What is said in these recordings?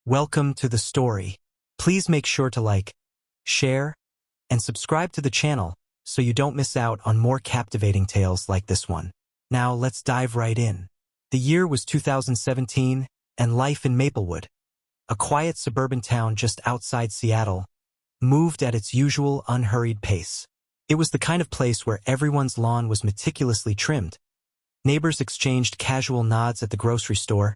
Welcome to the story. Please make sure to like, share, and subscribe to the channel so you don't miss out on more captivating tales like this one. Now let's dive right in. The year was 2017, and life in Maplewood, a quiet suburban town just outside Seattle, moved at its usual unhurried pace. It was the kind of place where everyone's lawn was meticulously trimmed. Neighbors exchanged casual nods at the grocery store,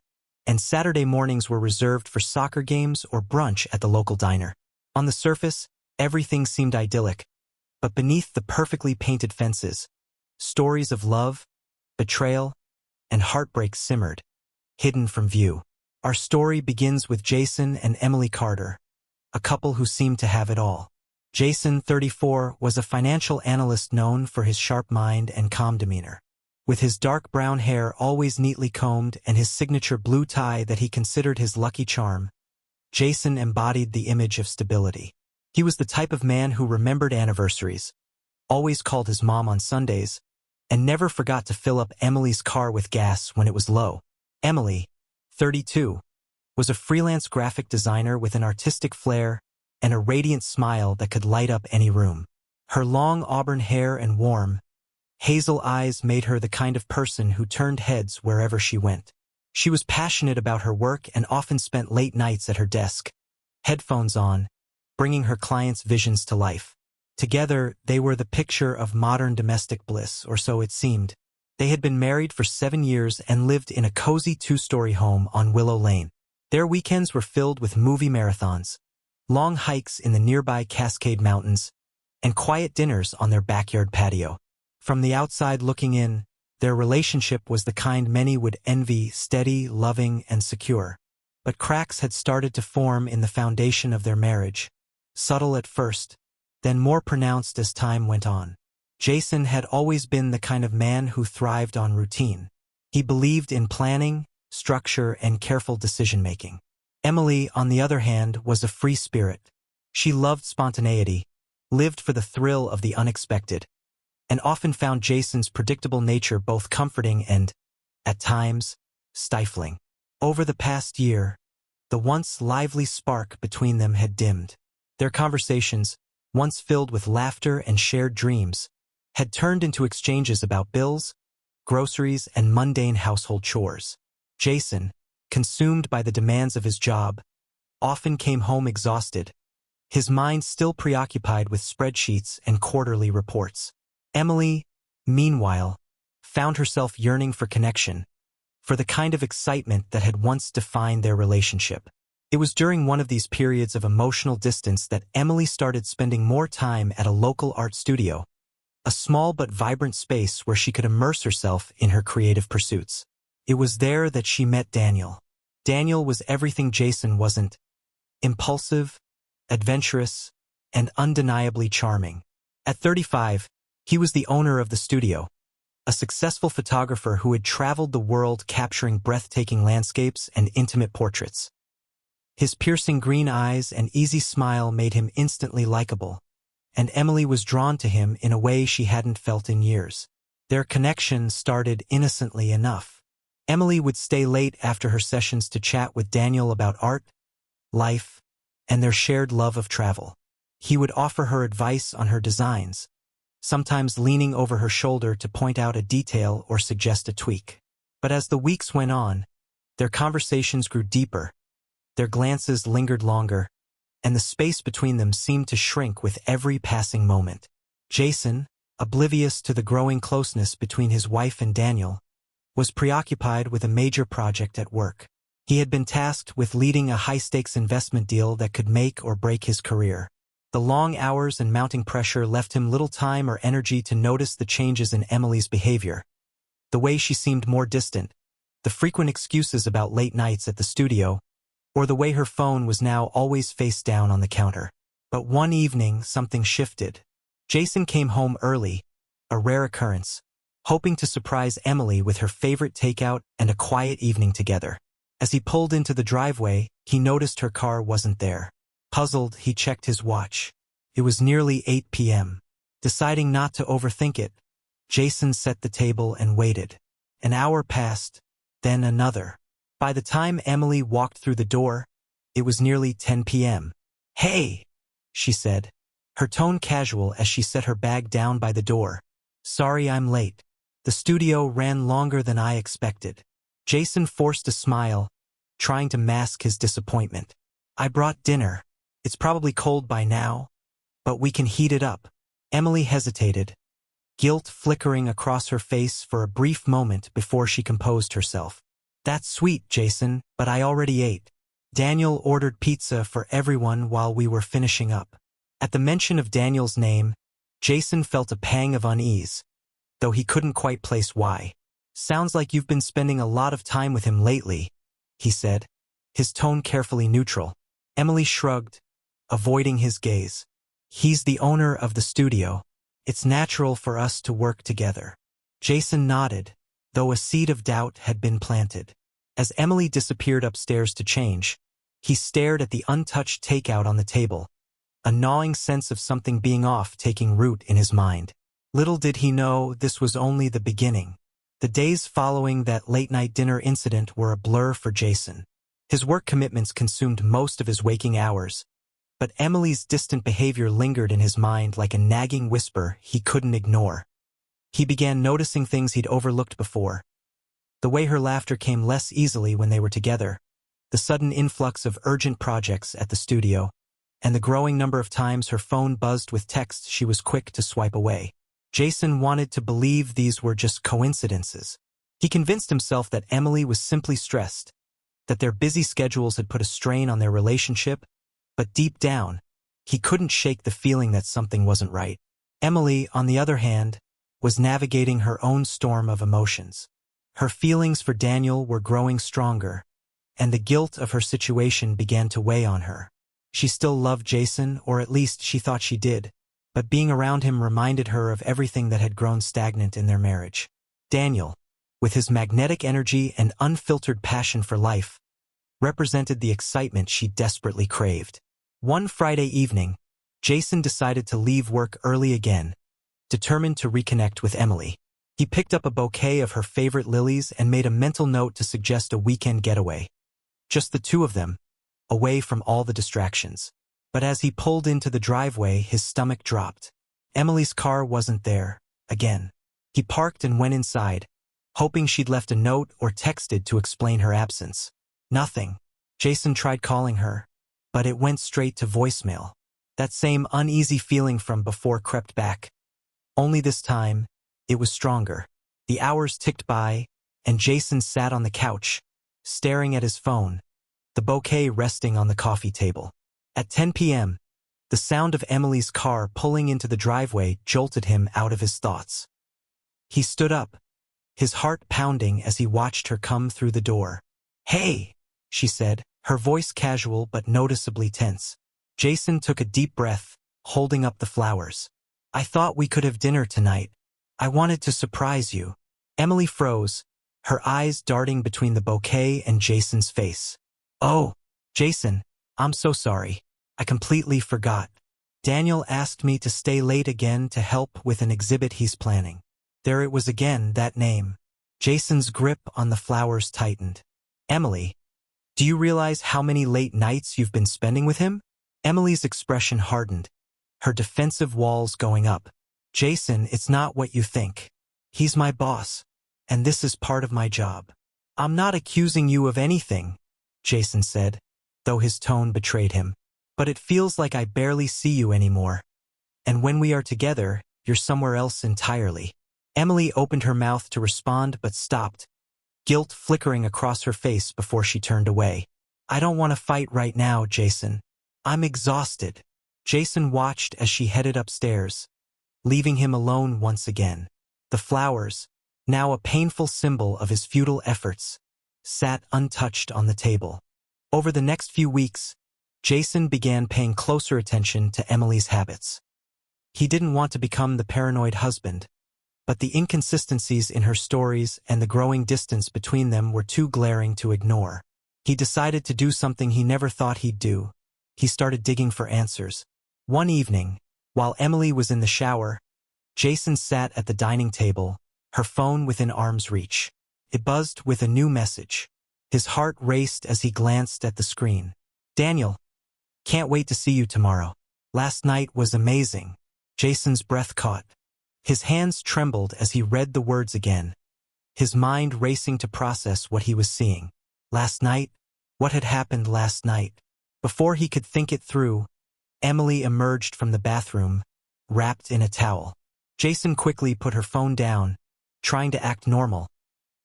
and Saturday mornings were reserved for soccer games or brunch at the local diner. On the surface, everything seemed idyllic, but beneath the perfectly painted fences, stories of love, betrayal, and heartbreak simmered, hidden from view. Our story begins with Jason and Emily Carter, a couple who seemed to have it all. Jason, 34, was a financial analyst known for his sharp mind and calm demeanor. With his dark brown hair always neatly combed and his signature blue tie that he considered his lucky charm, Jason embodied the image of stability. He was the type of man who remembered anniversaries, always called his mom on Sundays, and never forgot to fill up Emily's car with gas when it was low. Emily, 32, was a freelance graphic designer with an artistic flair and a radiant smile that could light up any room. Her long auburn hair and warm, hazel eyes made her the kind of person who turned heads wherever she went. She was passionate about her work and often spent late nights at her desk, headphones on, bringing her clients' visions to life. Together, they were the picture of modern domestic bliss, or so it seemed. They had been married for 7 years and lived in a cozy 2-story home on Willow Lane. Their weekends were filled with movie marathons, long hikes in the nearby Cascade Mountains, and quiet dinners on their backyard patio. From the outside looking in, their relationship was the kind many would envy, steady, loving, and secure. But cracks had started to form in the foundation of their marriage, subtle at first, then more pronounced as time went on. Jason had always been the kind of man who thrived on routine. He believed in planning, structure, and careful decision-making. Emily, on the other hand, was a free spirit. She loved spontaneity, lived for the thrill of the unexpected, and often found Jason's predictable nature both comforting and, at times, stifling. Over the past year, the once lively spark between them had dimmed. Their conversations, once filled with laughter and shared dreams, had turned into exchanges about bills, groceries, and mundane household chores. Jason, consumed by the demands of his job, often came home exhausted, his mind still preoccupied with spreadsheets and quarterly reports. Emily, meanwhile, found herself yearning for connection, for the kind of excitement that had once defined their relationship. It was during one of these periods of emotional distance that Emily started spending more time at a local art studio, a small but vibrant space where she could immerse herself in her creative pursuits. It was there that she met Daniel. Daniel was everything Jason wasn't: impulsive, adventurous, and undeniably charming. At 35, he was the owner of the studio, a successful photographer who had traveled the world capturing breathtaking landscapes and intimate portraits. His piercing green eyes and easy smile made him instantly likable, and Emily was drawn to him in a way she hadn't felt in years. Their connection started innocently enough. Emily would stay late after her sessions to chat with Daniel about art, life, and their shared love of travel. He would offer her advice on her designs, sometimes leaning over her shoulder to point out a detail or suggest a tweak. But as the weeks went on, their conversations grew deeper, their glances lingered longer, and the space between them seemed to shrink with every passing moment. Jason, oblivious to the growing closeness between his wife and Daniel, was preoccupied with a major project at work. He had been tasked with leading a high-stakes investment deal that could make or break his career. The long hours and mounting pressure left him little time or energy to notice the changes in Emily's behavior. The way she seemed more distant, the frequent excuses about late nights at the studio, or the way her phone was now always face down on the counter. But one evening, something shifted. Jason came home early, a rare occurrence, hoping to surprise Emily with her favorite takeout and a quiet evening together. As he pulled into the driveway, he noticed her car wasn't there. Puzzled, he checked his watch. It was nearly 8 p.m. Deciding not to overthink it, Jason set the table and waited. An hour passed, then another. By the time Emily walked through the door, It was nearly 10 p.m. "Hey," she said, her tone casual as she set her bag down by the door. "Sorry I'm late. The studio ran longer than I expected." Jason forced a smile, trying to mask his disappointment. "I brought dinner. It's probably cold by now, but we can heat it up." Emily hesitated, guilt flickering across her face for a brief moment before she composed herself. "That's sweet, Jason, but I already ate. Daniel ordered pizza for everyone while we were finishing up." At the mention of Daniel's name, Jason felt a pang of unease, though he couldn't quite place why. "Sounds like you've been spending a lot of time with him lately," he said, his tone carefully neutral. Emily shrugged, avoiding his gaze. "He's the owner of the studio. It's natural for us to work together." Jason nodded, though a seed of doubt had been planted. As Emily disappeared upstairs to change, he stared at the untouched takeout on the table, a gnawing sense of something being off taking root in his mind. Little did he know this was only the beginning. The days following that late-night dinner incident were a blur for Jason. His work commitments consumed most of his waking hours, but Emily's distant behavior lingered in his mind like a nagging whisper he couldn't ignore. He began noticing things he'd overlooked before. The way her laughter came less easily when they were together, the sudden influx of urgent projects at the studio, and the growing number of times her phone buzzed with texts she was quick to swipe away. Jason wanted to believe these were just coincidences. He convinced himself that Emily was simply stressed, that their busy schedules had put a strain on their relationship, but deep down, he couldn't shake the feeling that something wasn't right. Emily, on the other hand, was navigating her own storm of emotions. Her feelings for Daniel were growing stronger, and the guilt of her situation began to weigh on her. She still loved Jason, or at least she thought she did, but being around him reminded her of everything that had grown stagnant in their marriage. Daniel, with his magnetic energy and unfiltered passion for life, represented the excitement she desperately craved. One Friday evening, Jason decided to leave work early again, determined to reconnect with Emily. He picked up a bouquet of her favorite lilies and made a mental note to suggest a weekend getaway. Just the two of them, away from all the distractions. But as he pulled into the driveway, his stomach dropped. Emily's car wasn't there, again. He parked and went inside, hoping she'd left a note or texted to explain her absence. Nothing. Jason tried calling her, but it went straight to voicemail. That same uneasy feeling from before crept back. Only this time, it was stronger. The hours ticked by, and Jason sat on the couch, staring at his phone, the bouquet resting on the coffee table. At 10 p.m., the sound of Emily's car pulling into the driveway jolted him out of his thoughts. He stood up, his heart pounding as he watched her come through the door. "Hey," she said, her voice casual but noticeably tense. Jason took a deep breath, holding up the flowers. "I thought we could have dinner tonight. I wanted to surprise you." Emily froze, her eyes darting between the bouquet and Jason's face. "Oh, Jason, I'm so sorry. I completely forgot. Daniel asked me to stay late again to help with an exhibit he's planning." There it was again, that name. Jason's grip on the flowers tightened. "Emily, do you realize how many late nights you've been spending with him?" Emily's expression hardened, her defensive walls going up. "Jason, it's not what you think. He's my boss, and this is part of my job." "I'm not accusing you of anything," Jason said, though his tone betrayed him. "But it feels like I barely see you anymore. And when we are together, you're somewhere else entirely." Emily opened her mouth to respond but stopped, guilt flickering across her face before she turned away. "I don't want to fight right now, Jason. I'm exhausted." Jason watched as she headed upstairs, leaving him alone once again. The flowers, now a painful symbol of his futile efforts, sat untouched on the table. Over the next few weeks, Jason began paying closer attention to Emily's habits. He didn't want to become the paranoid husband, but the inconsistencies in her stories and the growing distance between them were too glaring to ignore. He decided to do something he never thought he'd do. He started digging for answers. One evening, while Emily was in the shower, Jason sat at the dining table, her phone within arm's reach. It buzzed with a new message. His heart raced as he glanced at the screen. Daniel, can't wait to see you tomorrow. Last night was amazing. Jason's breath caught. His hands trembled as he read the words again, his mind racing to process what he was seeing. Last night? What had happened last night? Before he could think it through, Emily emerged from the bathroom, wrapped in a towel. Jason quickly put her phone down, trying to act normal,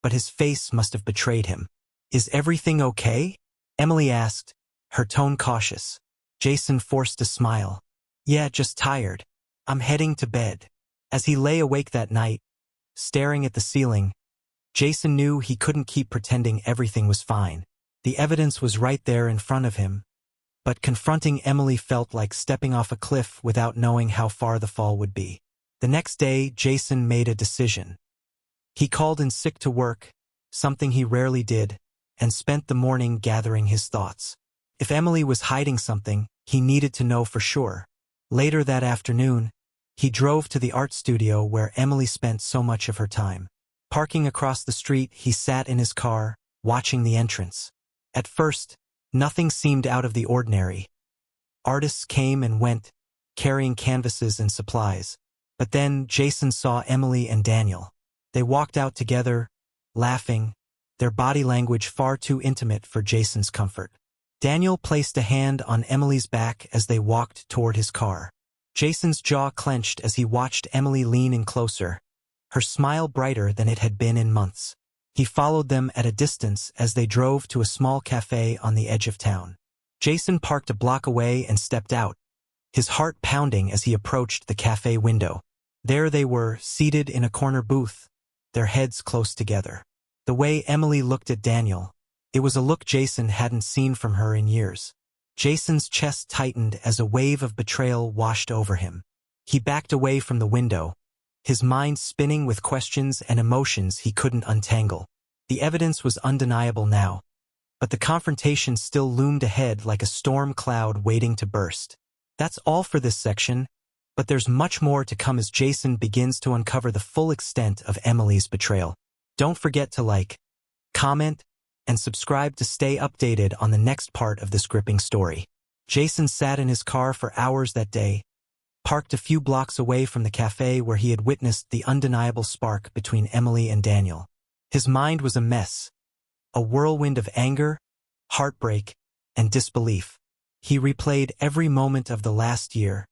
but his face must have betrayed him. Is everything okay? Emily asked, her tone cautious. Jason forced a smile. Yeah, just tired. I'm heading to bed. As he lay awake that night, staring at the ceiling, Jason knew he couldn't keep pretending everything was fine. The evidence was right there in front of him, but confronting Emily felt like stepping off a cliff without knowing how far the fall would be. The next day, Jason made a decision. He called in sick to work, something he rarely did, and spent the morning gathering his thoughts. If Emily was hiding something, he needed to know for sure. Later that afternoon, he drove to the art studio where Emily spent so much of her time. Parking across the street, he sat in his car, watching the entrance. At first, nothing seemed out of the ordinary. Artists came and went, carrying canvases and supplies. But then Jason saw Emily and Daniel. They walked out together, laughing, their body language far too intimate for Jason's comfort. Daniel placed a hand on Emily's back as they walked toward his car. Jason's jaw clenched as he watched Emily lean in closer, her smile brighter than it had been in months. He followed them at a distance as they drove to a small cafe on the edge of town. Jason parked a block away and stepped out, his heart pounding as he approached the cafe window. There they were, seated in a corner booth, their heads close together. The way Emily looked at Daniel, it was a look Jason hadn't seen from her in years. Jason's chest tightened as a wave of betrayal washed over him. He backed away from the window, his mind spinning with questions and emotions he couldn't untangle. The evidence was undeniable now, but the confrontation still loomed ahead like a storm cloud waiting to burst. That's all for this section, but there's much more to come as Jason begins to uncover the full extent of Emily's betrayal. Don't forget to like, comment, and subscribe to stay updated on the next part of this gripping story. Jason sat in his car for hours that day, parked a few blocks away from the cafe where he had witnessed the undeniable spark between Emily and Daniel. His mind was a mess, a whirlwind of anger, heartbreak, and disbelief. He replayed every moment of the last year,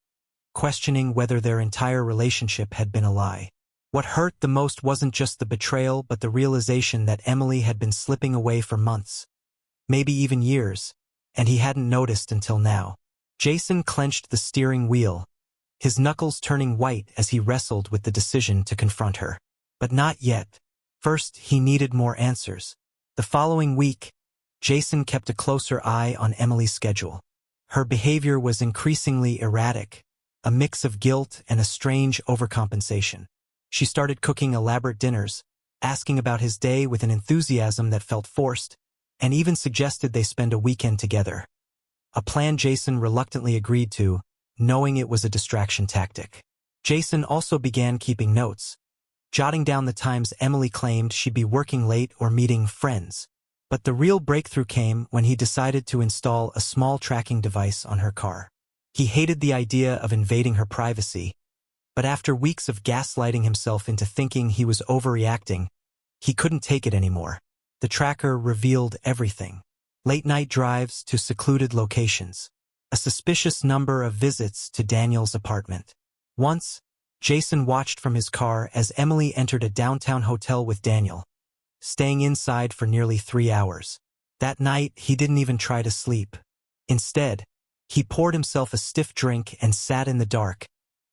questioning whether their entire relationship had been a lie. What hurt the most wasn't just the betrayal but the realization that Emily had been slipping away for months, maybe even years, and he hadn't noticed until now. Jason clenched the steering wheel, his knuckles turning white as he wrestled with the decision to confront her. But not yet. First, he needed more answers. The following week, Jason kept a closer eye on Emily's schedule. Her behavior was increasingly erratic, a mix of guilt and a strange overcompensation. She started cooking elaborate dinners, asking about his day with an enthusiasm that felt forced, and even suggested they spend a weekend together. A plan Jason reluctantly agreed to, knowing it was a distraction tactic. Jason also began keeping notes, jotting down the times Emily claimed she'd be working late or meeting friends. But the real breakthrough came when he decided to install a small tracking device on her car. He hated the idea of invading her privacy, but after weeks of gaslighting himself into thinking he was overreacting, he couldn't take it anymore. The tracker revealed everything. Late-night drives to secluded locations. A suspicious number of visits to Daniel's apartment. Once, Jason watched from his car as Emily entered a downtown hotel with Daniel, staying inside for nearly 3 hours. That night, he didn't even try to sleep. Instead, he poured himself a stiff drink and sat in the dark,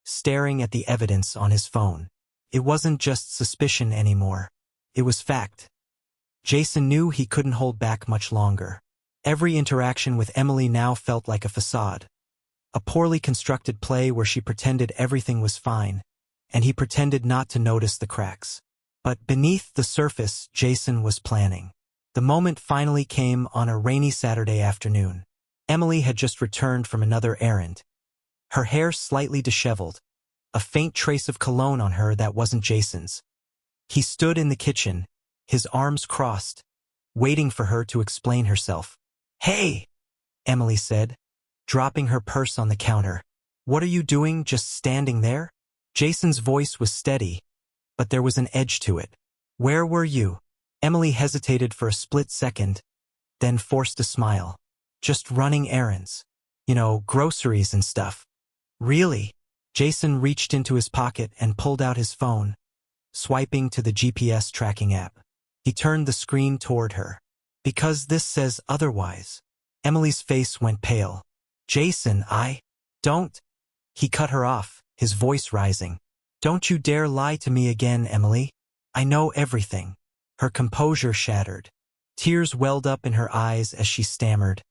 staring at the evidence on his phone. It wasn't just suspicion anymore. It was fact. Jason knew he couldn't hold back much longer. Every interaction with Emily now felt like a facade. A poorly constructed play where she pretended everything was fine, and he pretended not to notice the cracks. But beneath the surface, Jason was planning. The moment finally came on a rainy Saturday afternoon. Emily had just returned from another errand. Her hair slightly disheveled, a faint trace of cologne on her that wasn't Jason's. He stood in the kitchen, his arms crossed, waiting for her to explain herself. "Hey!" Emily said, dropping her purse on the counter. What are you doing just standing there? Jason's voice was steady, but there was an edge to it. Where were you? Emily hesitated for a split second, then forced a smile. Just running errands. Groceries and stuff. Really? Jason reached into his pocket and pulled out his phone, swiping to the GPS tracking app. He turned the screen toward her. Because this says otherwise. Emily's face went pale. Jason, don't. He cut her off, his voice rising. Don't you dare lie to me again, Emily. I know everything. Her composure shattered. Tears welled up in her eyes as she stammered.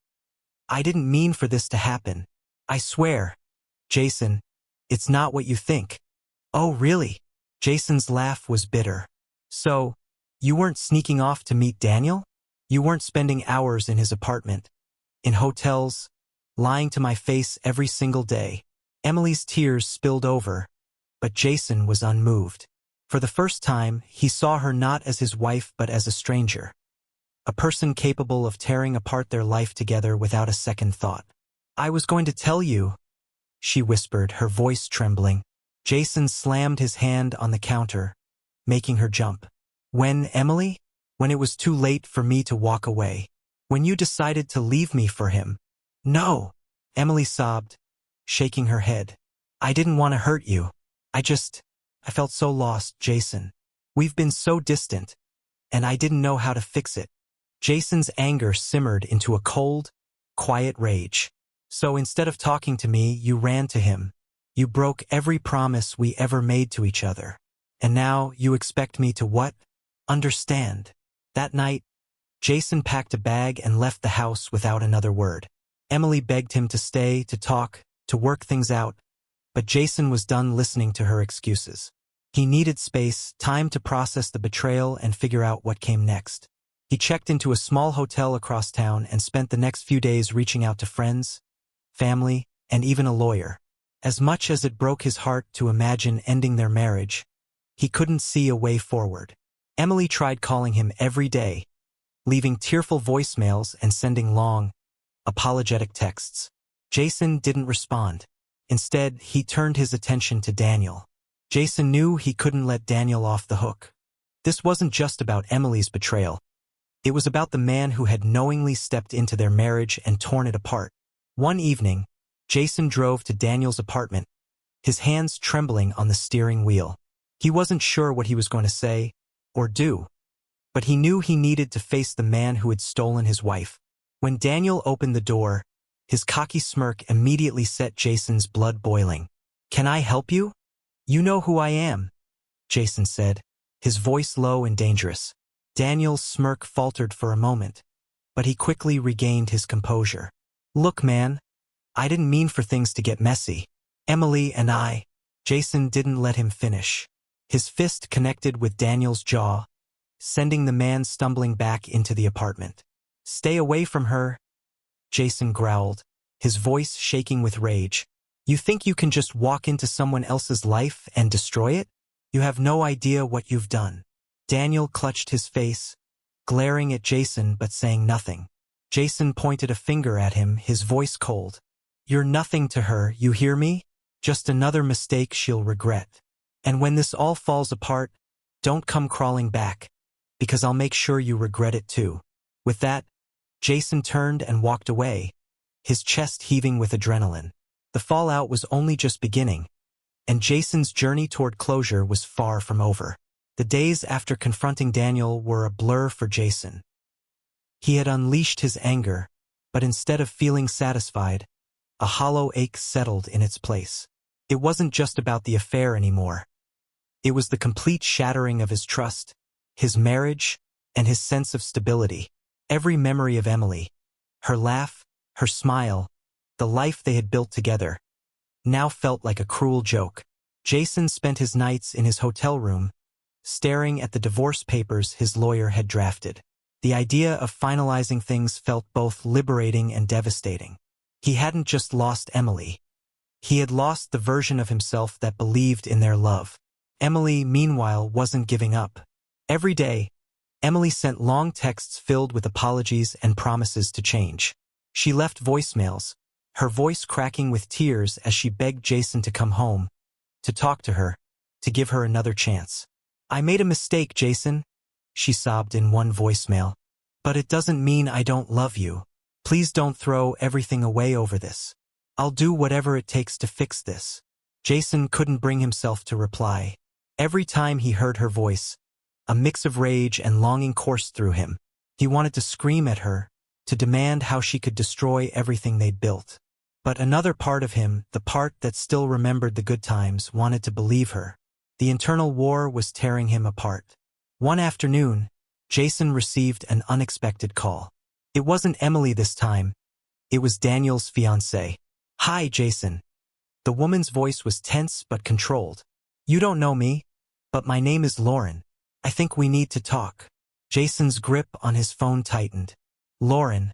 I didn't mean for this to happen. I swear. Jason, it's not what you think. Oh, really? Jason's laugh was bitter. So, you weren't sneaking off to meet Daniel? You weren't spending hours in his apartment, in hotels, lying to my face every single day. Emily's tears spilled over, but Jason was unmoved. For the first time, he saw her not as his wife but as a stranger. A person capable of tearing apart their life together without a second thought. I was going to tell you, she whispered, her voice trembling. Jason slammed his hand on the counter, making her jump. When, Emily? When it was too late for me to walk away. When you decided to leave me for him. No, Emily sobbed, shaking her head. I didn't want to hurt you. I felt so lost, Jason. We've been so distant, and I didn't know how to fix it. Jason's anger simmered into a cold, quiet rage. So instead of talking to me, you ran to him. You broke every promise we ever made to each other. And now you expect me to what? Understand. That night, Jason packed a bag and left the house without another word. Emily begged him to stay, to talk, to work things out, but Jason was done listening to her excuses. He needed space, time to process the betrayal and figure out what came next. He checked into a small hotel across town and spent the next few days reaching out to friends, family, and even a lawyer. As much as it broke his heart to imagine ending their marriage, he couldn't see a way forward. Emily tried calling him every day, leaving tearful voicemails and sending long, apologetic texts. Jason didn't respond. Instead, he turned his attention to Daniel. Jason knew he couldn't let Daniel off the hook. This wasn't just about Emily's betrayal. It was about the man who had knowingly stepped into their marriage and torn it apart. One evening, Jason drove to Daniel's apartment, his hands trembling on the steering wheel. He wasn't sure what he was going to say or do, but he knew he needed to face the man who had stolen his wife. When Daniel opened the door, his cocky smirk immediately set Jason's blood boiling. Can I help you? You know who I am, Jason said, his voice low and dangerous. Daniel's smirk faltered for a moment, but he quickly regained his composure. Look, man, I didn't mean for things to get messy. Emily and I. Jason didn't let him finish. His fist connected with Daniel's jaw, sending the man stumbling back into the apartment. Stay away from her, Jason growled, his voice shaking with rage. You think you can just walk into someone else's life and destroy it? You have no idea what you've done. Daniel clutched his face, glaring at Jason but saying nothing. Jason pointed a finger at him, his voice cold. You're nothing to her, you hear me? Just another mistake she'll regret. And when this all falls apart, don't come crawling back, because I'll make sure you regret it too. With that, Jason turned and walked away, his chest heaving with adrenaline. The fallout was only just beginning, and Jason's journey toward closure was far from over. The days after confronting Daniel were a blur for Jason. He had unleashed his anger, but instead of feeling satisfied, a hollow ache settled in its place. It wasn't just about the affair anymore. It was the complete shattering of his trust, his marriage, and his sense of stability. Every memory of Emily, her laugh, her smile, the life they had built together, now felt like a cruel joke. Jason spent his nights in his hotel room, staring at the divorce papers his lawyer had drafted. The idea of finalizing things felt both liberating and devastating. He hadn't just lost Emily. He had lost the version of himself that believed in their love. Emily, meanwhile, wasn't giving up. Every day, Emily sent long texts filled with apologies and promises to change. She left voicemails, her voice cracking with tears as she begged Jason to come home, to talk to her, to give her another chance. "I made a mistake, Jason," she sobbed in one voicemail. "But it doesn't mean I don't love you. Please don't throw everything away over this. I'll do whatever it takes to fix this." Jason couldn't bring himself to reply. Every time he heard her voice, a mix of rage and longing coursed through him. He wanted to scream at her, to demand how she could destroy everything they'd built. But another part of him, the part that still remembered the good times, wanted to believe her. The internal war was tearing him apart. One afternoon, Jason received an unexpected call. It wasn't Emily this time. It was Daniel's fiancée. "Hi, Jason." The woman's voice was tense but controlled. "You don't know me, but my name is Lauren. I think we need to talk." Jason's grip on his phone tightened. "Lauren,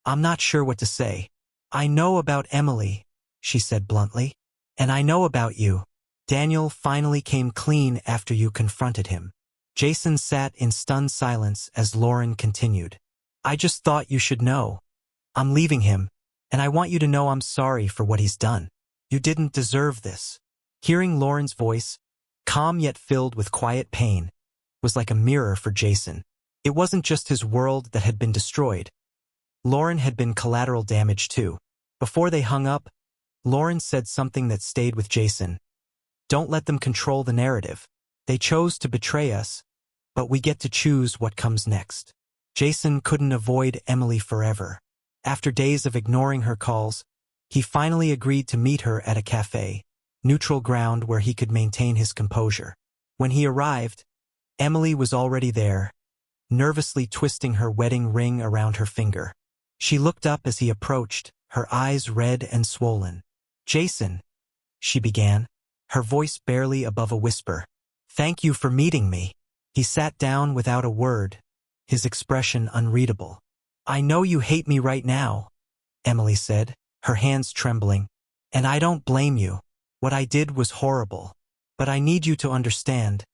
I'm not sure what to say. I know about Emily," she said bluntly. "And I know about you. Daniel finally came clean after you confronted him." Jason sat in stunned silence as Lauren continued. "I just thought you should know. I'm leaving him, and I want you to know I'm sorry for what he's done. You didn't deserve this." Hearing Lauren's voice, calm yet filled with quiet pain, was like a mirror for Jason. It wasn't just his world that had been destroyed. Lauren had been collateral damage too. Before they hung up, Lauren said something that stayed with Jason. "Don't let them control the narrative. They chose to betray us, but we get to choose what comes next." Jason couldn't avoid Emily forever. After days of ignoring her calls, he finally agreed to meet her at a cafe, neutral ground where he could maintain his composure. When he arrived, Emily was already there, nervously twisting her wedding ring around her finger. She looked up as he approached, her eyes red and swollen. "Jason," she began, her voice barely above a whisper. "Thank you for meeting me." He sat down without a word, his expression unreadable. "I know you hate me right now," Emily said, her hands trembling. "And I don't blame you. What I did was horrible. But I need you to understand.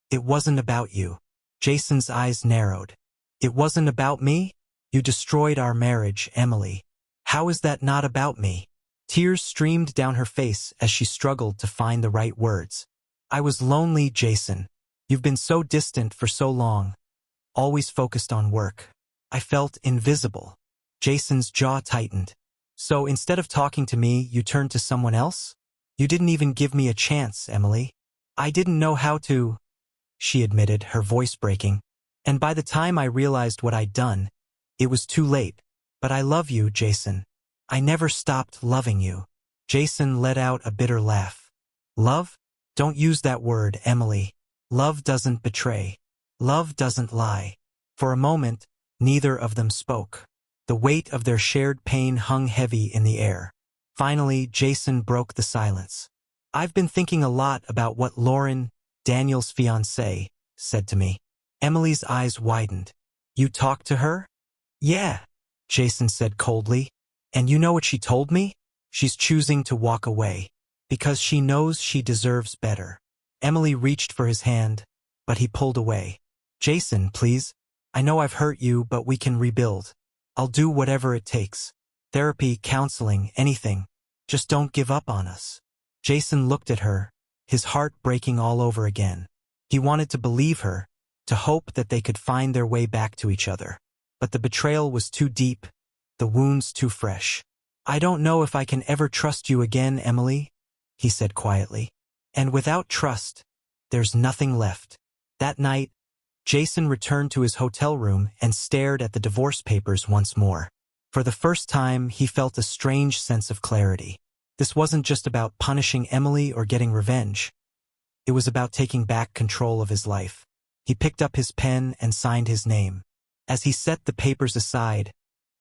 It wasn't about you." Jason's eyes narrowed. "It wasn't about me? You destroyed our marriage, Emily. How is that not about me?" Tears streamed down her face as she struggled to find the right words. "I was lonely, Jason. You've been so distant for so long, always focused on work. I felt invisible." Jason's jaw tightened. "So instead of talking to me, you turned to someone else? You didn't even give me a chance, Emily." "I didn't know how to," she admitted, her voice breaking. "And by the time I realized what I'd done, it was too late. But I love you, Jason. I never stopped loving you." Jason let out a bitter laugh. "Love? Don't use that word, Emily. Love doesn't betray. Love doesn't lie." For a moment, neither of them spoke. The weight of their shared pain hung heavy in the air. Finally, Jason broke the silence. "I've been thinking a lot about what Lauren, Daniel's fiancée, said to me." Emily's eyes widened. "You talked to her?" "Yeah," Jason said coldly. "And you know what she told me? She's choosing to walk away. Because she knows she deserves better." Emily reached for his hand, but he pulled away. "Jason, please. I know I've hurt you, but we can rebuild. I'll do whatever it takes. Therapy, counseling, anything. Just don't give up on us." Jason looked at her, his heart breaking all over again. He wanted to believe her, to hope that they could find their way back to each other. But the betrayal was too deep, the wounds too fresh. "I don't know if I can ever trust you again, Emily," he said quietly. "And without trust, there's nothing left." That night, Jason returned to his hotel room and stared at the divorce papers once more. For the first time, he felt a strange sense of clarity. This wasn't just about punishing Emily or getting revenge. It was about taking back control of his life. He picked up his pen and signed his name. As he set the papers aside,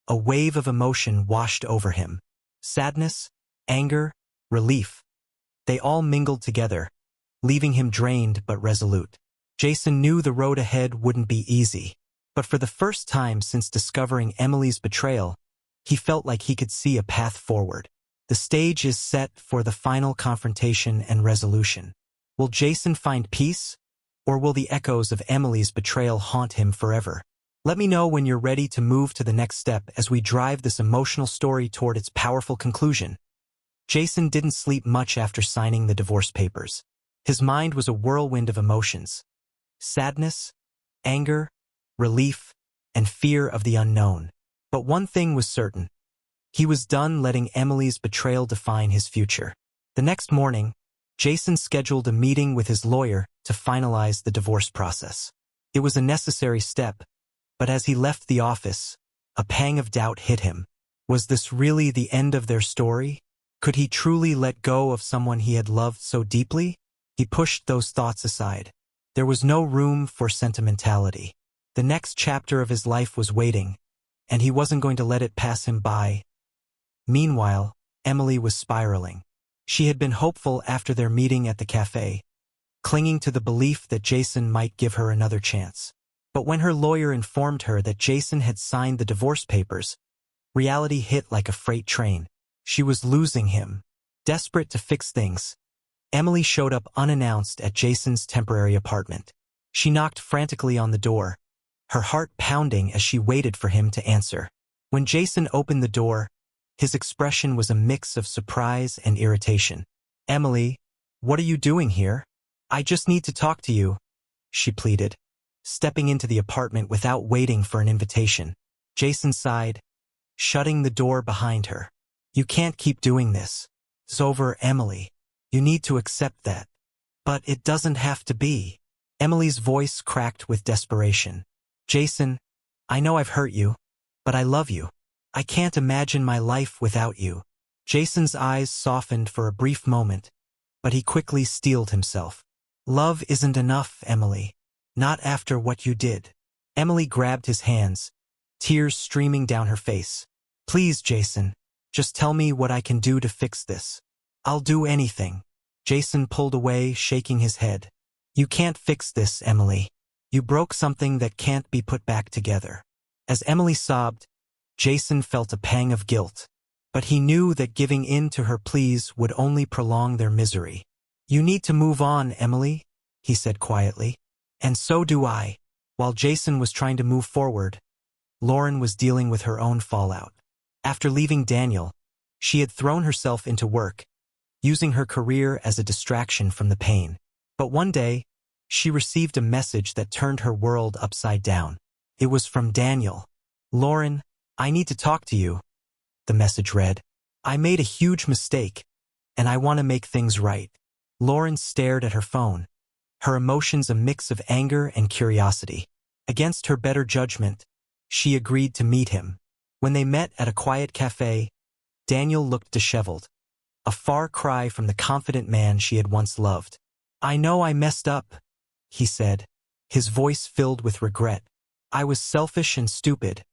a wave of emotion washed over him. Sadness, anger, relief. They all mingled together, leaving him drained but resolute. Jason knew the road ahead wouldn't be easy, but for the first time since discovering Emily's betrayal, he felt like he could see a path forward. The stage is set for the final confrontation and resolution. Will Jason find peace, or will the echoes of Emily's betrayal haunt him forever? Let me know when you're ready to move to the next step as we drive this emotional story toward its powerful conclusion. Jason didn't sleep much after signing the divorce papers. His mind was a whirlwind of emotions: sadness, anger, relief, and fear of the unknown. But one thing was certain: he was done letting Emily's betrayal define his future. The next morning, Jason scheduled a meeting with his lawyer to finalize the divorce process. It was a necessary step, but as he left the office, a pang of doubt hit him. Was this really the end of their story? Could he truly let go of someone he had loved so deeply? He pushed those thoughts aside. There was no room for sentimentality. The next chapter of his life was waiting, and he wasn't going to let it pass him by. Meanwhile, Emily was spiraling. She had been hopeful after their meeting at the cafe, clinging to the belief that Jason might give her another chance. But when her lawyer informed her that Jason had signed the divorce papers, reality hit like a freight train. She was losing him. Desperate to fix things, Emily showed up unannounced at Jason's temporary apartment. She knocked frantically on the door, her heart pounding as she waited for him to answer. When Jason opened the door, his expression was a mix of surprise and irritation. "Emily, what are you doing here? I just need to talk to you," she pleaded, stepping into the apartment without waiting for an invitation. Jason sighed, shutting the door behind her. "You can't keep doing this. It's over, Emily. You need to accept that." "But it doesn't have to be." Emily's voice cracked with desperation. "Jason, I know I've hurt you, but I love you. I can't imagine my life without you." Jason's eyes softened for a brief moment, but he quickly steeled himself. "Love isn't enough, Emily. Not after what you did." Emily grabbed his hands, tears streaming down her face. "Please, Jason, just tell me what I can do to fix this. I'll do anything." Jason pulled away, shaking his head. "You can't fix this, Emily. You broke something that can't be put back together." As Emily sobbed, Jason felt a pang of guilt, but he knew that giving in to her pleas would only prolong their misery. "You need to move on, Emily," he said quietly. "And so do I." While Jason was trying to move forward, Lauren was dealing with her own fallout. After leaving Daniel, she had thrown herself into work, using her career as a distraction from the pain. But one day, she received a message that turned her world upside down. It was from Daniel. "Lauren, I need to talk to you," the message read. "I made a huge mistake, and I want to make things right." Lauren stared at her phone, her emotions a mix of anger and curiosity. Against her better judgment, she agreed to meet him. When they met at a quiet cafe, Daniel looked disheveled, a far cry from the confident man she had once loved. "I know I messed up," he said, his voice filled with regret. "I was selfish and stupid,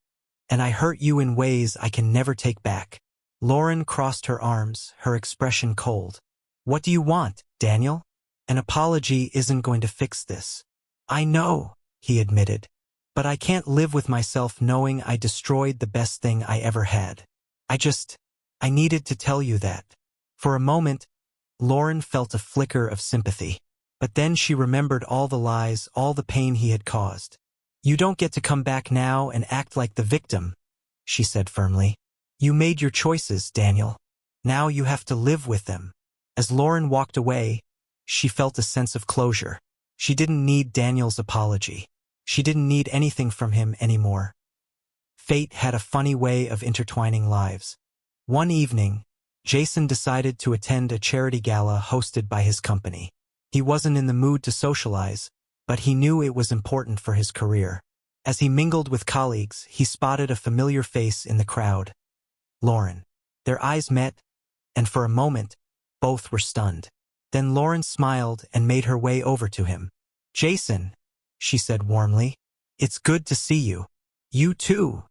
and I hurt you in ways I can never take back." Lauren crossed her arms, her expression cold. "What do you want, Daniel? An apology isn't going to fix this." "I know," he admitted, "but I can't live with myself knowing I destroyed the best thing I ever had. I needed to tell you that." For a moment, Lauren felt a flicker of sympathy. But then she remembered all the lies, all the pain he had caused. "You don't get to come back now and act like the victim," she said firmly. "You made your choices, Daniel. Now you have to live with them." As Lauren walked away, she felt a sense of closure. She didn't need Daniel's apology. She didn't need anything from him anymore. Fate had a funny way of intertwining lives. One evening, Jason decided to attend a charity gala hosted by his company. He wasn't in the mood to socialize, but he knew it was important for his career. As he mingled with colleagues, he spotted a familiar face in the crowd: Lauren. Their eyes met, and for a moment, both were stunned. Then Lauren smiled and made her way over to him. "Jason," she said warmly, "it's good to see you." "You too,"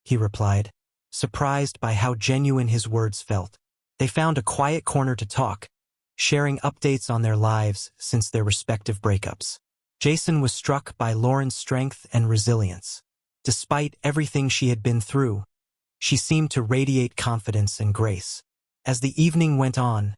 he replied, surprised by how genuine his words felt. They found a quiet corner to talk, sharing updates on their lives since their respective breakups. Jason was struck by Lauren's strength and resilience. Despite everything she had been through, she seemed to radiate confidence and grace. As the evening went on,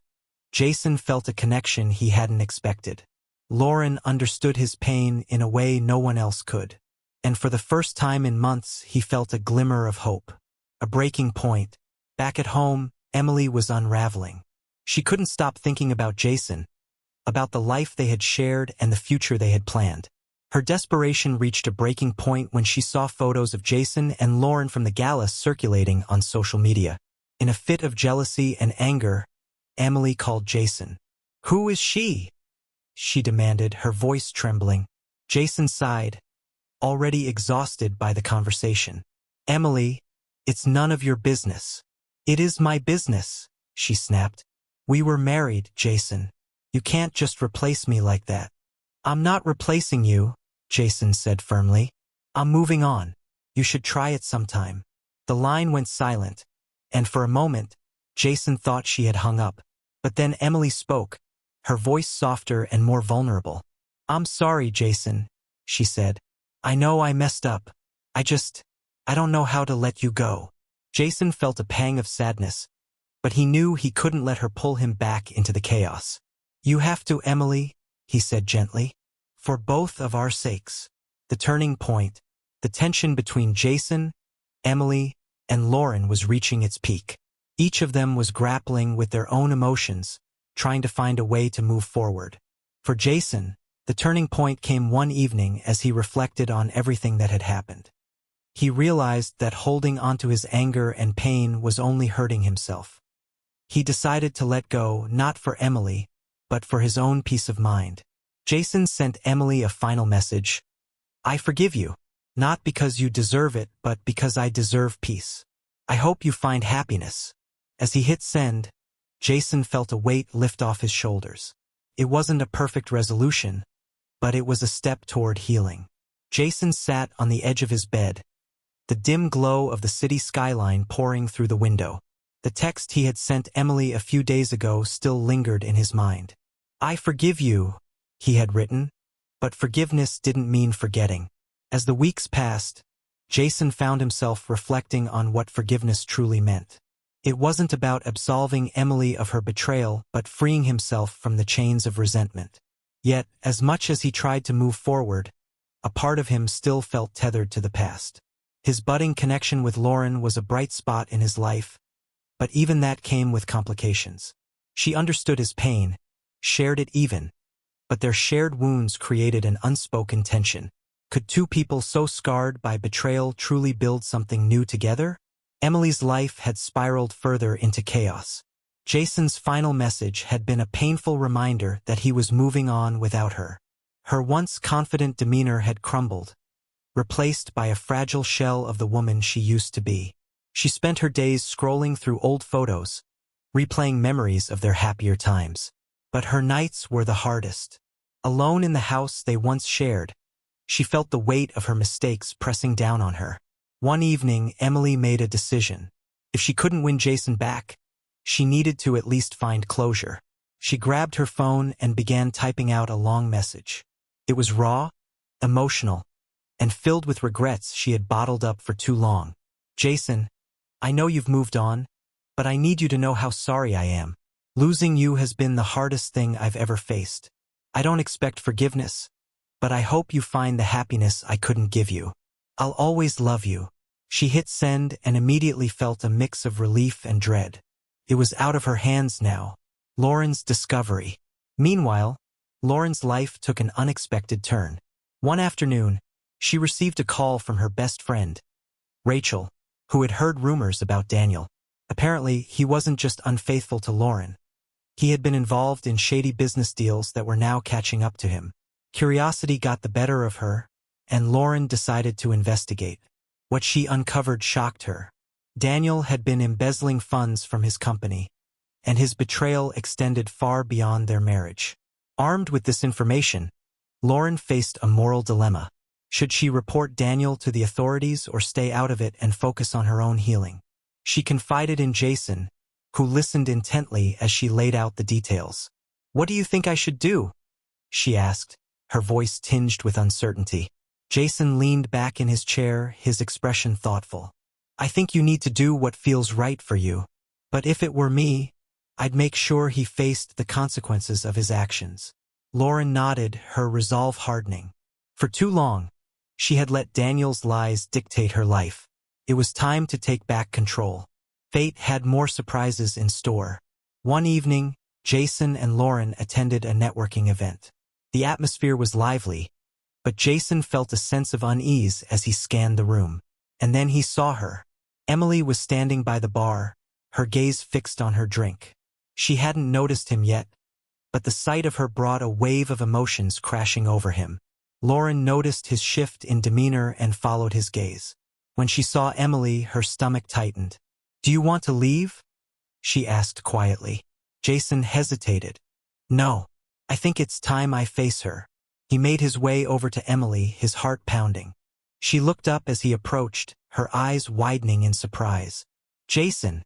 Jason felt a connection he hadn't expected. Lauren understood his pain in a way no one else could. And for the first time in months, he felt a glimmer of hope. A breaking point. Back at home, Emily was unraveling. She couldn't stop thinking about Jason, about the life they had shared and the future they had planned. Her desperation reached a breaking point when she saw photos of Jason and Lauren from the gala circulating on social media. In a fit of jealousy and anger, Emily called Jason. "Who is she?" she demanded, her voice trembling. Jason sighed, already exhausted by the conversation. "Emily, it's none of your business." "It is my business," she snapped. "We were married, Jason. You can't just replace me like that." "I'm not replacing you," Jason said firmly. "I'm moving on. You should try it sometime." The line went silent, and for a moment, Jason thought she had hung up. But then Emily spoke, her voice softer and more vulnerable. "I'm sorry, Jason," she said. "I know I messed up. I don't know how to let you go." Jason felt a pang of sadness, but he knew he couldn't let her pull him back into the chaos. "You have to, Emily," he said gently. "For both of our sakes." The turning point, the tension between Jason, Emily, and Lauren was reaching its peak. Each of them was grappling with their own emotions, trying to find a way to move forward. For Jason, the turning point came one evening as he reflected on everything that had happened. He realized that holding onto his anger and pain was only hurting himself. He decided to let go, not for Emily, but for his own peace of mind. Jason sent Emily a final message. "I forgive you, not because you deserve it, but because I deserve peace. I hope you find happiness." As he hit send, Jason felt a weight lift off his shoulders. It wasn't a perfect resolution, but it was a step toward healing. Jason sat on the edge of his bed, the dim glow of the city skyline pouring through the window. The text he had sent Emily a few days ago still lingered in his mind. "I forgive you," he had written, but forgiveness didn't mean forgetting. As the weeks passed, Jason found himself reflecting on what forgiveness truly meant. It wasn't about absolving Emily of her betrayal, but freeing himself from the chains of resentment. Yet, as much as he tried to move forward, a part of him still felt tethered to the past. His budding connection with Lauren was a bright spot in his life, but even that came with complications. She understood his pain, shared it even, but their shared wounds created an unspoken tension. Could two people so scarred by betrayal truly build something new together? Emily's life had spiraled further into chaos. Jason's final message had been a painful reminder that he was moving on without her. Her once confident demeanor had crumbled, replaced by a fragile shell of the woman she used to be. She spent her days scrolling through old photos, replaying memories of their happier times. But her nights were the hardest. Alone in the house they once shared, she felt the weight of her mistakes pressing down on her. One evening, Emily made a decision. If she couldn't win Jason back, she needed to at least find closure. She grabbed her phone and began typing out a long message. It was raw, emotional, and filled with regrets she had bottled up for too long. "Jason, I know you've moved on, but I need you to know how sorry I am. Losing you has been the hardest thing I've ever faced. I don't expect forgiveness, but I hope you find the happiness I couldn't give you. I'll always love you." She hit send and immediately felt a mix of relief and dread. It was out of her hands now. Lauren's discovery. Meanwhile, Lauren's life took an unexpected turn. One afternoon, she received a call from her best friend, Rachel, who had heard rumors about Daniel. Apparently, he wasn't just unfaithful to Lauren. He had been involved in shady business deals that were now catching up to him. Curiosity got the better of her, and Lauren decided to investigate. What she uncovered shocked her. Daniel had been embezzling funds from his company, and his betrayal extended far beyond their marriage. Armed with this information, Lauren faced a moral dilemma. Should she report Daniel to the authorities or stay out of it and focus on her own healing? She confided in Jason, who listened intently as she laid out the details. "What do you think I should do?" she asked, her voice tinged with uncertainty. Jason leaned back in his chair, his expression thoughtful. "I think you need to do what feels right for you. But if it were me, I'd make sure he faced the consequences of his actions." Lauren nodded, her resolve hardening. For too long, She had let Daniel's lies dictate her life. It was time to take back control. Fate had more surprises in store. One evening, Jason and Lauren attended a networking event. The atmosphere was lively, but Jason felt a sense of unease as he scanned the room. And then he saw her. Emily was standing by the bar, her gaze fixed on her drink. She hadn't noticed him yet, but the sight of her brought a wave of emotions crashing over him. Lauren noticed his shift in demeanor and followed his gaze. When she saw Emily, her stomach tightened. "Do you want to leave?" she asked quietly. Jason hesitated. "No, I think it's time I face her." He made his way over to Emily, his heart pounding. She looked up as he approached, her eyes widening in surprise. "Jason,"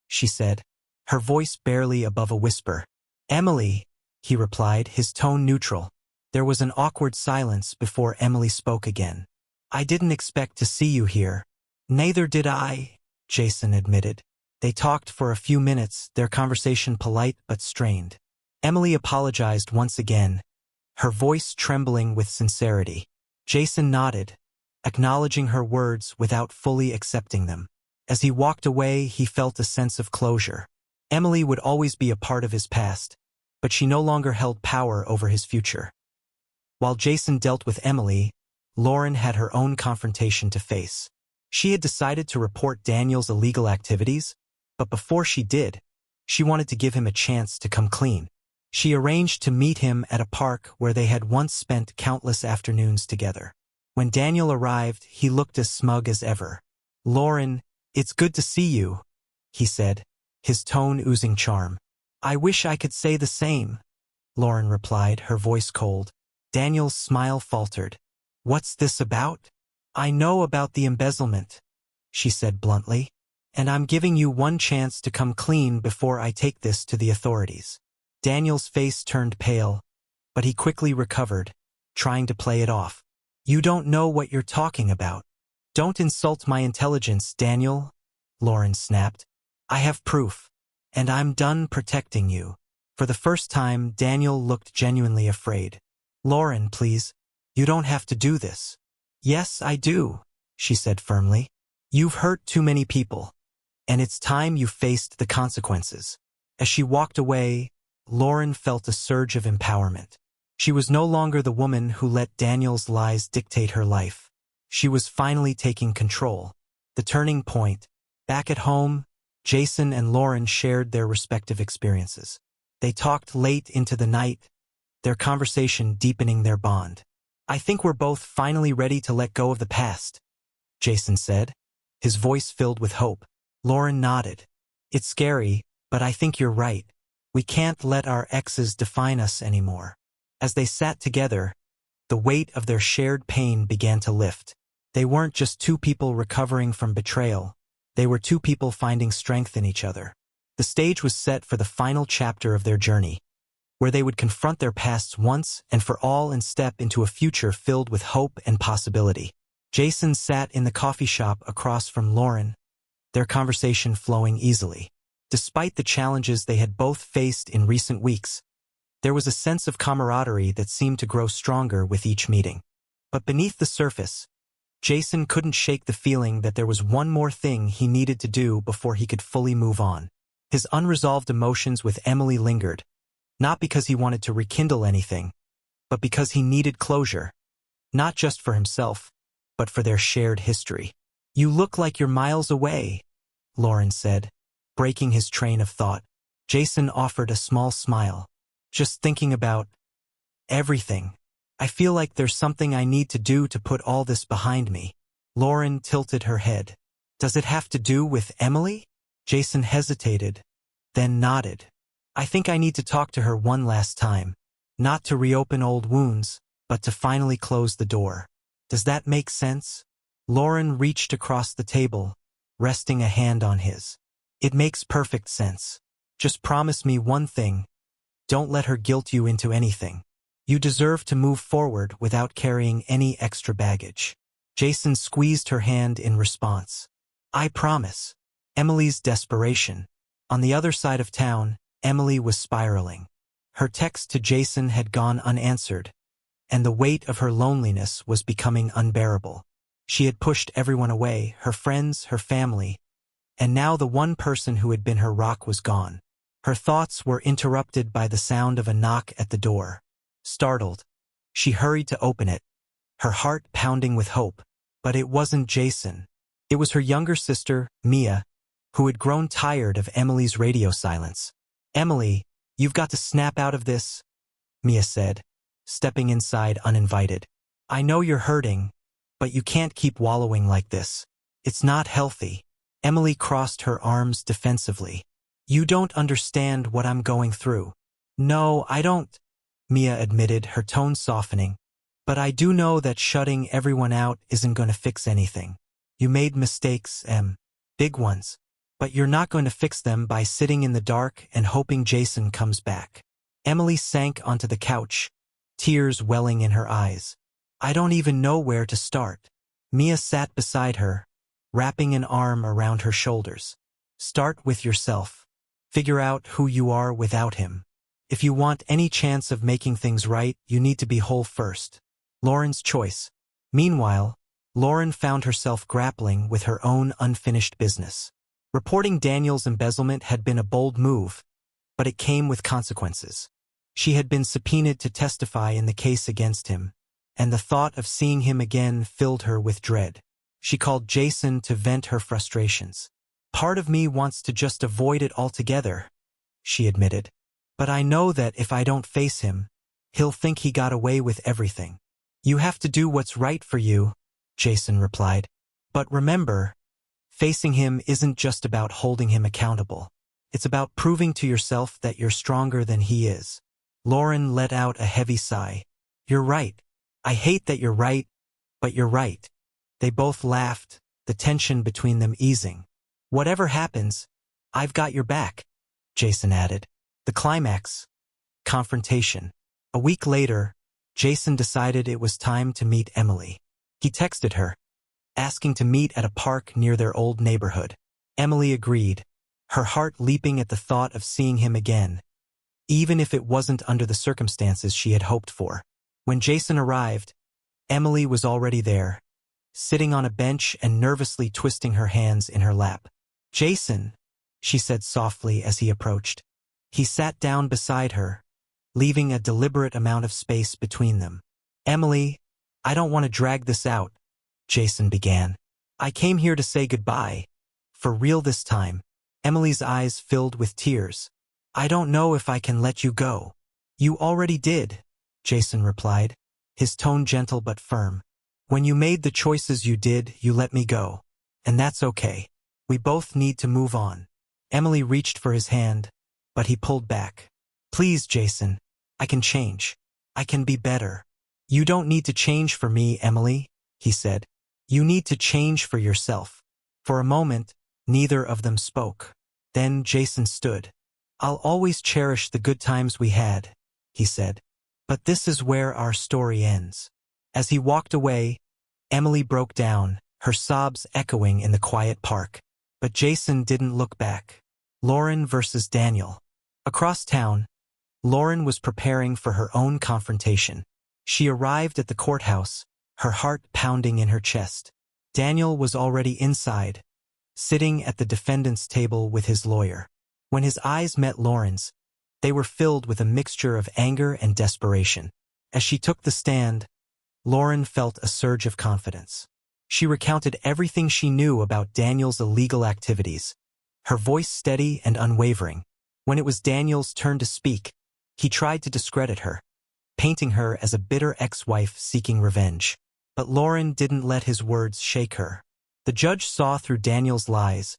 she said, her voice barely above a whisper. "Emily," he replied, his tone neutral. There was an awkward silence before Emily spoke again. "I didn't expect to see you here." "Neither did I," Jason admitted. They talked for a few minutes, their conversation polite but strained. Emily apologized once again, her voice trembling with sincerity. Jason nodded, acknowledging her words without fully accepting them. As he walked away, he felt a sense of closure. Emily would always be a part of his past, but she no longer held power over his future. While Jason dealt with Emily, Lauren had her own confrontation to face. She had decided to report Daniel's illegal activities, but before she did, she wanted to give him a chance to come clean. She arranged to meet him at a park where they had once spent countless afternoons together. When Daniel arrived, he looked as smug as ever. "Lauren, it's good to see you," he said, his tone oozing charm. "I wish I could say the same," Lauren replied, her voice cold. Daniel's smile faltered. "What's this about?" "I know about the embezzlement," she said bluntly, "and I'm giving you one chance to come clean before I take this to the authorities." Daniel's face turned pale, but he quickly recovered, trying to play it off. "You don't know what you're talking about." "Don't insult my intelligence, Daniel," Lauren snapped. "I have proof, and I'm done protecting you." For the first time, Daniel looked genuinely afraid. "Lauren, please, you don't have to do this." "Yes, I do," she said firmly. "You've hurt too many people, and it's time you faced the consequences." As she walked away, Lauren felt a surge of empowerment. She was no longer the woman who let Daniel's lies dictate her life. She was finally taking control. The turning point. Back at home, Jason and Lauren shared their respective experiences. They talked late into the night, their conversation deepening their bond. "I think we're both finally ready to let go of the past," Jason said, his voice filled with hope. Lauren nodded. "It's scary, but I think you're right. We can't let our exes define us anymore." As they sat together, the weight of their shared pain began to lift. They weren't just two people recovering from betrayal. They were two people finding strength in each other. The stage was set for the final chapter of their journey, where they would confront their pasts once and for all and step into a future filled with hope and possibility. Jason sat in the coffee shop across from Lauren, their conversation flowing easily. Despite the challenges they had both faced in recent weeks, there was a sense of camaraderie that seemed to grow stronger with each meeting. But beneath the surface, Jason couldn't shake the feeling that there was one more thing he needed to do before he could fully move on. His unresolved emotions with Emily lingered, not because he wanted to rekindle anything, but because he needed closure, not just for himself, but for their shared history. "You look like you're miles away," Lauren said, breaking his train of thought. Jason offered a small smile. "Just thinking about everything. I feel like there's something I need to do to put all this behind me." Lauren tilted her head. "Does it have to do with Emily?" Jason hesitated, then nodded. "I think I need to talk to her one last time, not to reopen old wounds, but to finally close the door. Does that make sense?" Lauren reached across the table, resting a hand on his. "It makes perfect sense. Just promise me one thing. Don't let her guilt you into anything. You deserve to move forward without carrying any extra baggage." Jason squeezed her hand in response. "I promise." Emily's desperation. On the other side of town, Emily was spiraling. Her text to Jason had gone unanswered, and the weight of her loneliness was becoming unbearable. She had pushed everyone away, her friends, her family, and now the one person who had been her rock was gone. Her thoughts were interrupted by the sound of a knock at the door. Startled, she hurried to open it, her heart pounding with hope. But it wasn't Jason. It was her younger sister, Mia, who had grown tired of Emily's radio silence. "Emily, you've got to snap out of this," Mia said, stepping inside uninvited. "I know you're hurting, but you can't keep wallowing like this. It's not healthy." Emily crossed her arms defensively. "You don't understand what I'm going through." "No, I don't," Mia admitted, her tone softening. "But I do know that shutting everyone out isn't going to fix anything. You made mistakes, big ones. But you're not going to fix them by sitting in the dark and hoping Jason comes back." Emily sank onto the couch, tears welling in her eyes. "I don't even know where to start." Mia sat beside her, wrapping an arm around her shoulders. "Start with yourself. Figure out who you are without him. If you want any chance of making things right, you need to be whole first." Lauren's choice. Meanwhile, Lauren found herself grappling with her own unfinished business. Reporting Daniel's embezzlement had been a bold move, but it came with consequences. She had been subpoenaed to testify in the case against him, and the thought of seeing him again filled her with dread. She called Jason to vent her frustrations. "Part of me wants to just avoid it altogether," she admitted. "But I know that if I don't face him, he'll think he got away with everything." "You have to do what's right for you," Jason replied. "But remember, facing him isn't just about holding him accountable. It's about proving to yourself that you're stronger than he is." Lauren let out a heavy sigh. "You're right. I hate that you're right, but you're right." They both laughed, the tension between them easing. "Whatever happens, I've got your back," Jason added. The climax. Confrontation. A week later, Jason decided it was time to meet Emily. He texted her, asking to meet at a park near their old neighborhood. Emily agreed, her heart leaping at the thought of seeing him again, even if it wasn't under the circumstances she had hoped for. When Jason arrived, Emily was already there, sitting on a bench and nervously twisting her hands in her lap. "Jason," she said softly as he approached. He sat down beside her, leaving a deliberate amount of space between them. "Emily, I don't want to drag this out," Jason began. "I came here to say goodbye. For real this time." Emily's eyes filled with tears. "I don't know if I can let you go." "You already did," Jason replied, his tone gentle but firm. "When you made the choices you did, you let me go. And that's okay. We both need to move on." Emily reached for his hand, but he pulled back. "Please, Jason, I can change. I can be better." "You don't need to change for me, Emily," he said. "You need to change for yourself." For a moment, neither of them spoke. Then Jason stood. "I'll always cherish the good times we had," he said. "But this is where our story ends." As he walked away, Emily broke down, her sobs echoing in the quiet park. But Jason didn't look back. Lauren versus Daniel. Across town, Lauren was preparing for her own confrontation. She arrived at the courthouse, her heart pounding in her chest. Daniel was already inside, sitting at the defendant's table with his lawyer. When his eyes met Lauren's, they were filled with a mixture of anger and desperation. As she took the stand, Lauren felt a surge of confidence. She recounted everything she knew about Daniel's illegal activities, her voice steady and unwavering. When it was Daniel's turn to speak, he tried to discredit her, painting her as a bitter ex-wife seeking revenge. But Lauren didn't let his words shake her. The judge saw through Daniel's lies,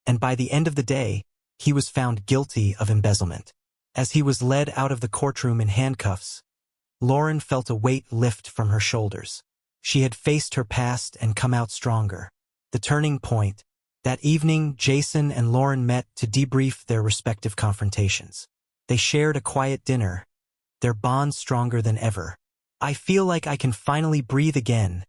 and by the end of the day, he was found guilty of embezzlement. As he was led out of the courtroom in handcuffs, Lauren felt a weight lift from her shoulders. She had faced her past and come out stronger. The turning point. That evening, Jason and Lauren met to debrief their respective confrontations. They shared a quiet dinner, their bond stronger than ever. "I feel like I can finally breathe again,"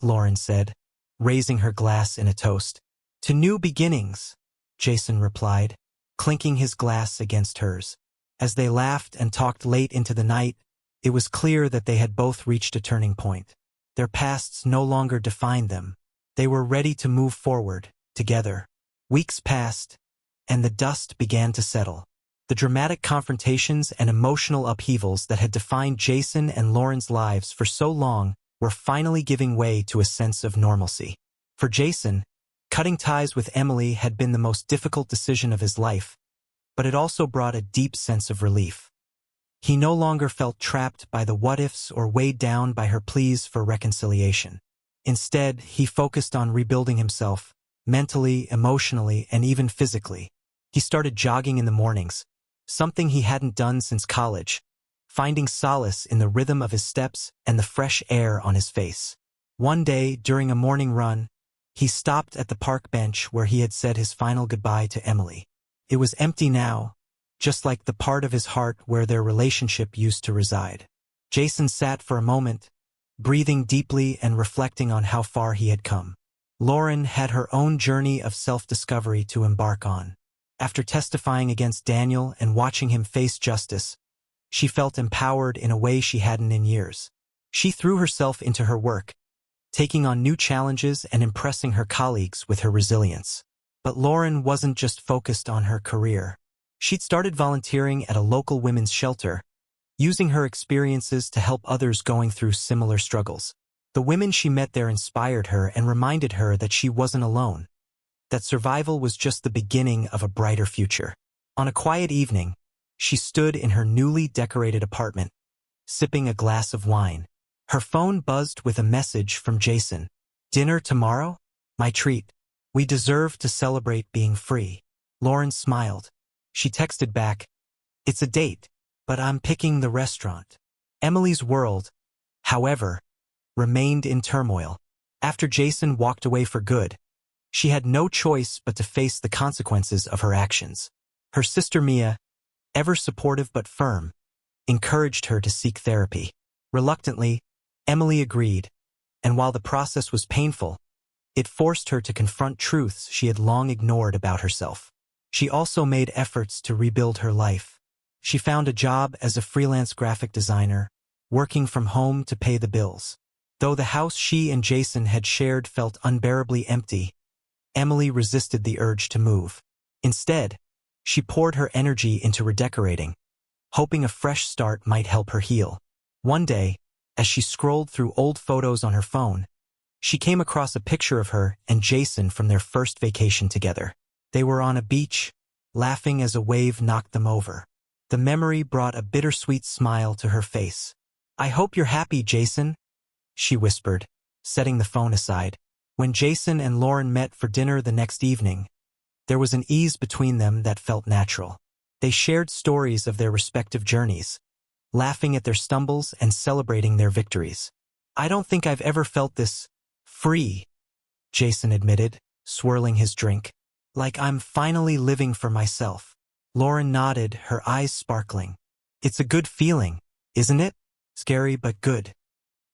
Lauren said, raising her glass in a toast. "To new beginnings," Jason replied, clinking his glass against hers. As they laughed and talked late into the night, It was clear that they had both reached a turning point. Their pasts no longer defined them. They were ready to move forward, together. Weeks passed, and the dust began to settle. The dramatic confrontations and emotional upheavals that had defined Jason and Lauren's lives for so long were finally giving way to a sense of normalcy. For Jason, cutting ties with Emily had been the most difficult decision of his life, but it also brought a deep sense of relief. He no longer felt trapped by the what-ifs or weighed down by her pleas for reconciliation. Instead, he focused on rebuilding himself, mentally, emotionally, and even physically. He started jogging in the mornings, something he hadn't done since college, finding solace in the rhythm of his steps and the fresh air on his face. One day, during a morning run, he stopped at the park bench where he had said his final goodbye to Emily. It was empty now, just like the part of his heart where their relationship used to reside. Jason sat for a moment, breathing deeply and reflecting on how far he had come. Lauren had her own journey of self-discovery to embark on. After testifying against Daniel and watching him face justice, she felt empowered in a way she hadn't in years. She threw herself into her work, taking on new challenges and impressing her colleagues with her resilience. But Lauren wasn't just focused on her career. She'd started volunteering at a local women's shelter, using her experiences to help others going through similar struggles. The women she met there inspired her and reminded her that she wasn't alone, that survival was just the beginning of a brighter future. On a quiet evening, she stood in her newly decorated apartment, sipping a glass of wine. Her phone buzzed with a message from Jason. "Dinner tomorrow? My treat. We deserve to celebrate being free." Lauren smiled. She texted back, "It's a date, but I'm picking the restaurant." Emily's world, however, remained in turmoil. After Jason walked away for good, she had no choice but to face the consequences of her actions. Her sister Mia, ever supportive but firm, encouraged her to seek therapy. Reluctantly, Emily agreed, and while the process was painful, it forced her to confront truths she had long ignored about herself. She also made efforts to rebuild her life. She found a job as a freelance graphic designer, working from home to pay the bills. Though the house she and Jason had shared felt unbearably empty, Emily resisted the urge to move. Instead, she poured her energy into redecorating, hoping a fresh start might help her heal. One day, as she scrolled through old photos on her phone, she came across a picture of her and Jason from their first vacation together. They were on a beach, laughing as a wave knocked them over. The memory brought a bittersweet smile to her face. "I hope you're happy, Jason," she whispered, setting the phone aside. When Jason and Lauren met for dinner the next evening, there was an ease between them that felt natural. They shared stories of their respective journeys, laughing at their stumbles and celebrating their victories. "I don't think I've ever felt this free," Jason admitted, swirling his drink. "Like I'm finally living for myself." Lauren nodded, her eyes sparkling. "It's a good feeling, isn't it? Scary but good."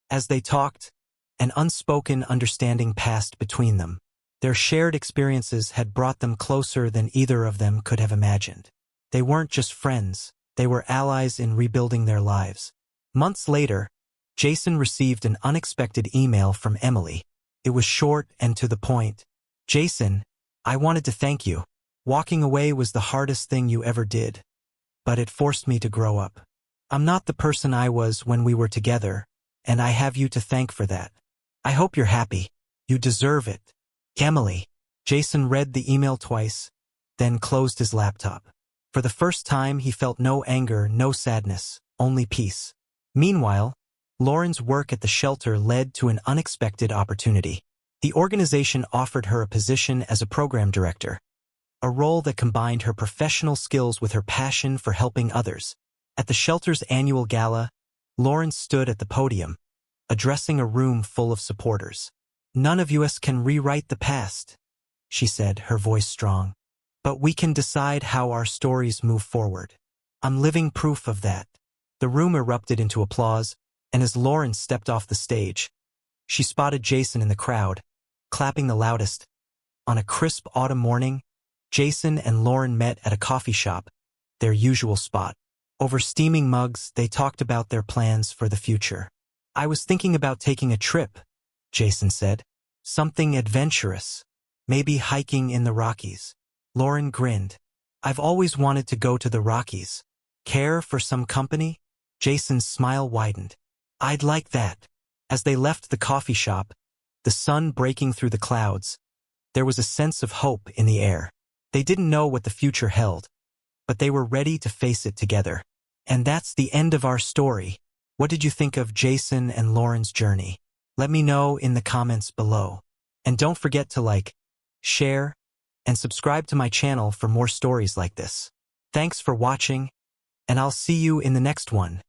As they talked, an unspoken understanding passed between them. Their shared experiences had brought them closer than either of them could have imagined. They weren't just friends, they were allies in rebuilding their lives. Months later, Jason received an unexpected email from Emily. It was short and to the point. "Jason, I wanted to thank you. Walking away was the hardest thing you ever did, but it forced me to grow up. I'm not the person I was when we were together, and I have you to thank for that. I hope you're happy. You deserve it. Emily." Jason read the email twice, then closed his laptop. For the first time, he felt no anger, no sadness, only peace. Meanwhile, Lauren's work at the shelter led to an unexpected opportunity. The organization offered her a position as a program director, a role that combined her professional skills with her passion for helping others. At the shelter's annual gala, Lauren stood at the podium, addressing a room full of supporters. "None of us can rewrite the past," she said, her voice strong. "But we can decide how our stories move forward. I'm living proof of that." The room erupted into applause, and as Lauren stepped off the stage, she spotted Jason in the crowd, clapping the loudest. On a crisp autumn morning, Jason and Lauren met at a coffee shop, their usual spot. Over steaming mugs, they talked about their plans for the future. I was thinking about taking a trip, Jason said. Something adventurous. Maybe hiking in the Rockies. Lauren grinned. I've always wanted to go to the Rockies. Care for some company? Jason's smile widened. I'd like that. As they left the coffee shop, the sun breaking through the clouds, there was a sense of hope in the air. They didn't know what the future held, but they were ready to face it together. And that's the end of our story. What did you think of Jason and Lauren's journey? Let me know in the comments below. And don't forget to like, share, and subscribe to my channel for more stories like this. Thanks for watching, and I'll see you in the next one.